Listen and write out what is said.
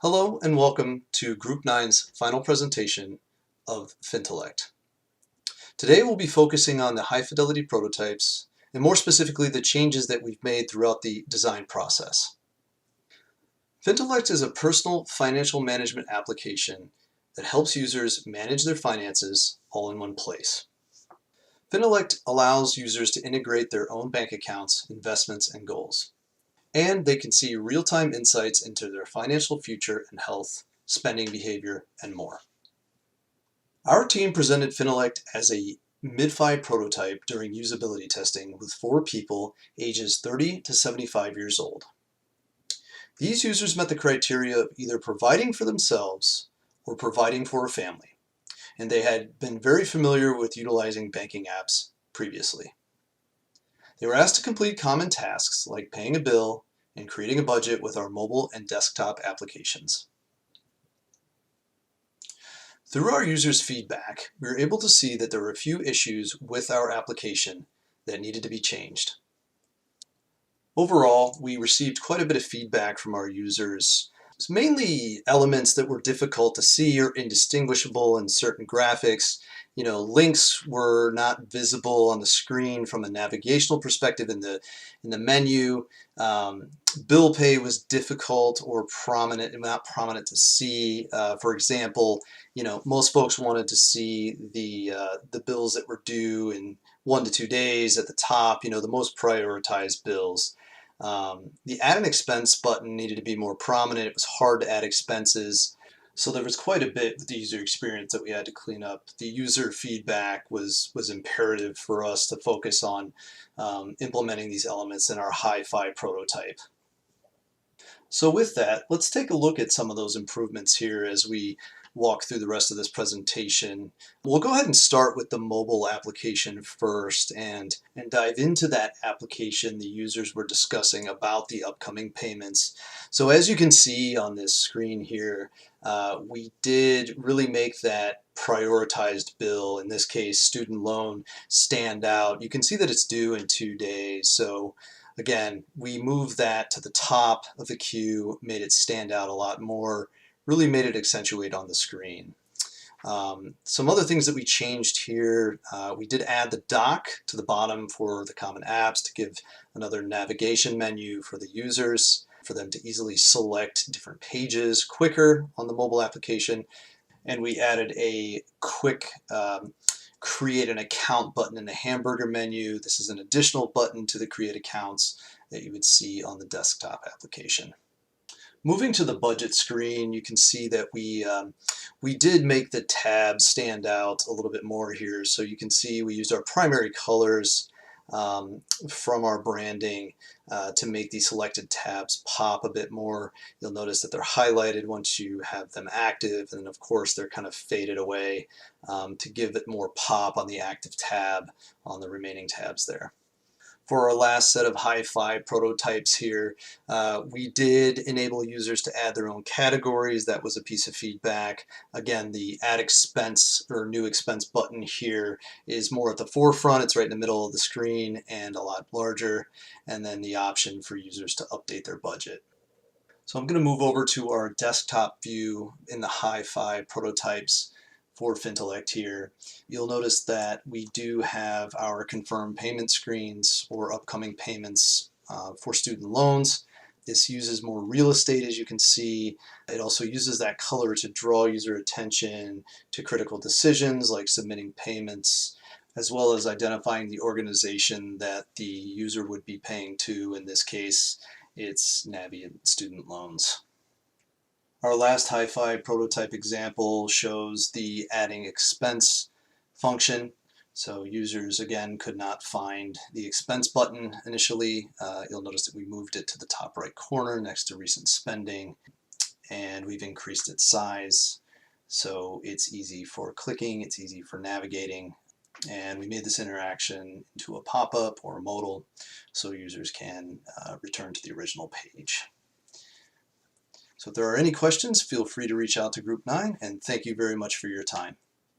Hello and welcome to Group 9's final presentation of Fintellect. Today we'll be focusing on the high fidelity prototypes and more specifically the changes that we've made throughout the design process. Fintellect is a personal financial management application that helps users manage their finances all in one place. Fintellect allows users to integrate their own bank accounts, investments, and goals. And they can see real-time insights into their financial future and health, spending behavior, and more. Our team presented Fintellect as a mid-fi prototype during usability testing with 4 people ages 30 to 75 years old. These users met the criteria of either providing for themselves or providing for a family, and they had been very familiar with utilizing banking apps previously. They were asked to complete common tasks like paying a bill and creating a budget with our mobile and desktop applications. Through our users' feedback, we were able to see that there were a few issues with our application that needed to be changed. Overall, we received quite a bit of feedback from our users. It's mainly elements that were difficult to see or indistinguishable in certain graphics. Links were not visible on the screen from a navigational perspective in the menu. Bill pay was difficult or not prominent to see. For example, most folks wanted to see the bills that were due in 1 to 2 days at the top. The most prioritized bills. The add an expense button needed to be more prominent. It was hard to add expenses. So there was quite a bit with the user experience that we had to clean up. The user feedback was imperative for us to focus on implementing these elements in our hi-fi prototype. So with that, let's take a look at some of those improvements here as we walk through the rest of this presentation. We'll go ahead and start with the mobile application first and dive into that application the users were discussing about the upcoming payments. So as you can see on this screen here, we did really make that prioritized bill, in this case student loan, stand out. You can see that it's due in 2 days. So again, we moved that to the top of the queue, made it stand out a lot more, really made it accentuate on the screen. Some other things that we changed here, we did add the dock to the bottom for the common apps to give another navigation menu for the users, for them to easily select different pages quicker on the mobile application. And we added a quick create an account button in the hamburger menu. This is an additional button to the create accounts that you would see on the desktop application. Moving to the budget screen, you can see that we did make the tabs stand out a little bit more here. So you can see we used our primary colors from our branding to make these selected tabs pop a bit more. You'll notice that they're highlighted once you have them active, and of course they're kind of faded away to give it more pop on the active tab on the remaining tabs there. For our last set of hi-fi prototypes here, we did enable users to add their own categories. That was a piece of feedback. Again, the add expense or new expense button here is more at the forefront. It's right in the middle of the screen and a lot larger. And then the option for users to update their budget. So I'm going to move over to our desktop view in the hi-fi prototypes for Fintellect here. You'll notice that we do have our confirmed payment screens or upcoming payments for student loans. This uses more real estate, as you can see. It also uses that color to draw user attention to critical decisions like submitting payments, as well as identifying the organization that the user would be paying to. In this case, it's Navient Student Loans. Our last hi-fi prototype example shows the adding expense function. So users, again, could not find the expense button initially. You'll notice that we moved it to the top right corner next to recent spending, and we've increased its size. So it's easy for clicking, it's easy for navigating, and we made this interaction into a pop-up or a modal so users can return to the original page. So if there are any questions, feel free to reach out to Group 9, and thank you very much for your time.